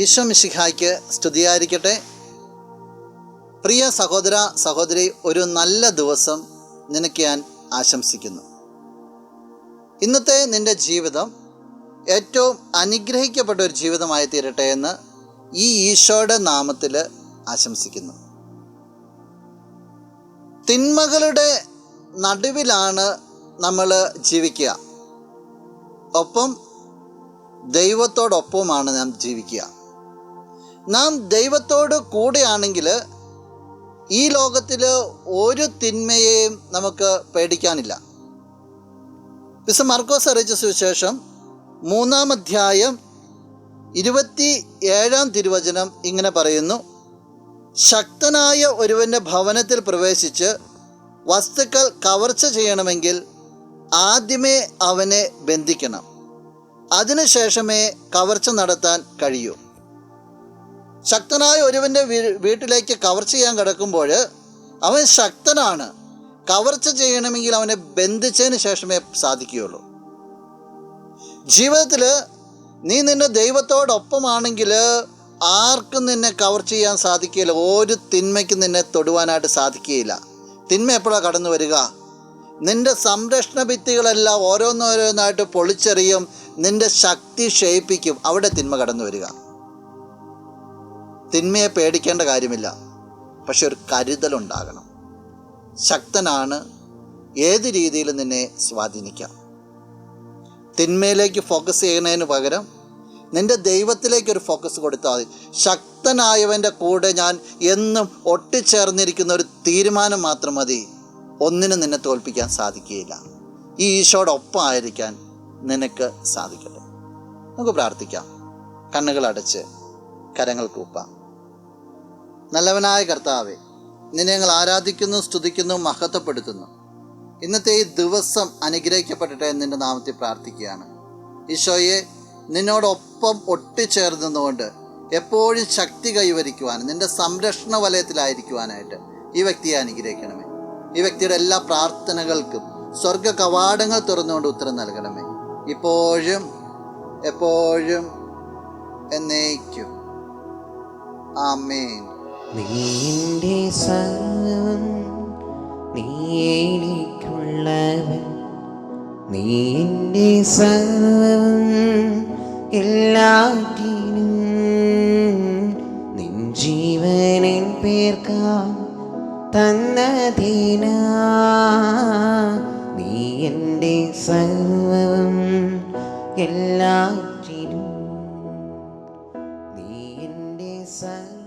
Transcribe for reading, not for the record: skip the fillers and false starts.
ഈശോ മിശിഹായ്ക്ക് സ്തുതിയായിരിക്കട്ടെ. പ്രിയ സഹോദര സഹോദരി, ഒരു നല്ല ദിവസം നിനക്ക് ഞാൻ ആശംസിക്കുന്നു. ഇന്നത്തെ നിൻ്റെ ജീവിതം ഏറ്റവും അനുഗ്രഹിക്കപ്പെട്ട ഒരു ജീവിതമായി തീരട്ടെ എന്ന് ഈ ഈശോയുടെ നാമത്തിൽ ആശംസിക്കുന്നു. തിന്മകളുടെ നടുവിലാണ് നമ്മൾ ജീവിക്കുക, ഒപ്പം ദൈവത്തോടൊപ്പമാണ് നാം ജീവിക്കുക. നാം ദൈവത്തോട് കൂടെയാണെങ്കിൽ ഈ ലോകത്തിൽ ഒരു തിന്മയെയും നമുക്ക് പേടിക്കാനില്ല. വിശുദ്ധ മർക്കോസ് അറിയിച്ച സുവിശേഷം 3-ാം അധ്യായം 27-ാം തിരുവചനം ഇങ്ങനെ പറയുന്നു: ശക്തനായ ഒരുവൻ്റെ ഭവനത്തിൽ പ്രവേശിച്ച് വസ്തുക്കൾ കവർച്ച ചെയ്യണമെങ്കിൽ ആദ്യമേ അവനെ ബന്ധിക്കണം, അതിനുശേഷമേ കവർച്ച നടത്താൻ കഴിയൂ. ശക്തനായ ഒരുവൻ്റെ വീട്ടിലേക്ക് കവർച്ച ചെയ്യാൻ കിടക്കുമ്പോൾ അവൻ ശക്തനാണ്. കവർച്ച ചെയ്യണമെങ്കിൽ അവനെ ബന്ധിച്ചതിന് ശേഷമേ സാധിക്കുകയുള്ളൂ. ജീവിതത്തിൽ നീ നിൻ്റെ ദൈവത്തോടൊപ്പമാണെങ്കിൽ ആർക്കും നിന്നെ കവർച്ച ചെയ്യാൻ സാധിക്കുകയില്ല. ഒരു തിന്മയ്ക്കും നിന്നെ തൊടുവാനായിട്ട് സാധിക്കുകയില്ല. തിന്മ എപ്പോഴാണ് കടന്നു വരിക? നിൻ്റെ സംരക്ഷണ ഭിത്തികളെല്ലാം ഓരോന്നോരോന്നായിട്ട് പൊളിച്ചെറിയും, നിൻ്റെ ശക്തി ക്ഷയിപ്പിക്കും. അവിടെ തിന്മ കടന്നു വരിക. തിന്മയെ പേടിക്കേണ്ട കാര്യമില്ല, പക്ഷെ ഒരു കരുതലുണ്ടാകണം. ശക്തനാണ്, ഏത് രീതിയിലും നിന്നെ സ്വാധീനിക്കാം. തിന്മയിലേക്ക് ഫോക്കസ് ചെയ്യുന്നതിന് പകരം നിൻ്റെ ദൈവത്തിലേക്കൊരു ഫോക്കസ് കൊടുത്താൽ മതി. ശക്തനായവൻ്റെ കൂടെ ഞാൻ എന്നും ഒട്ടിച്ചേർന്നിരിക്കുന്ന ഒരു തീരുമാനം മാത്രം മതി. ഒന്നിനും നിന്നെ തോൽപ്പിക്കാൻ സാധിക്കുകയില്ല. ഈ ഈശോടൊപ്പം ആയിരിക്കാൻ നിനക്ക് സാധിക്കട്ടെ. നമുക്ക് പ്രാർത്ഥിക്കാം. കണ്ണുകൾ അടച്ച് കരങ്ങൾ കൂപ്പാം. നല്ലവനായ കർത്താവേ, നിന്നെ ഞങ്ങൾ ആരാധിക്കുന്നു, സ്തുതിക്കുന്നു, മഹത്വപ്പെടുത്തുന്നു. ഇന്നത്തെ ഈ ദിവസം അനുഗ്രഹിക്കപ്പെടട്ടെ എന്ന് നിൻ്റെ നാമത്തിൽ പ്രാർത്ഥിക്കുകയാണ്. ഈശോയെ, നിന്നോടൊപ്പം ഒട്ടിച്ചേർന്നുകൊണ്ട് എപ്പോഴും ശക്തി കൈവരിക്കുവാനും നിൻ്റെ സംരക്ഷണ വലയത്തിലായിരിക്കുവാനായിട്ട് ഈ വ്യക്തിയെ അനുഗ്രഹിക്കണമേ. ഈ വ്യക്തിയുടെ എല്ലാ പ്രാർത്ഥനകൾക്കും സ്വർഗ കവാടങ്ങൾ തുറന്നുകൊണ്ട് ഉത്തരം നൽകണമേ, ഇപ്പോഴും എപ്പോഴും എന്നേക്കും. ആമേൻ. നീന്റെ സർവ്വം, നീ എനിക്കുള്ളവൻ, നീ എൻ്റെ സർവ്വം, എല്ലാറ്റിനും നിൻ ജീവനിൻ പേർക്കാം തന്നതിനാ. നീ എൻ്റെ സർവ്വം, എല്ലാറ്റിനും നീ എൻ്റെ സർവ്വം.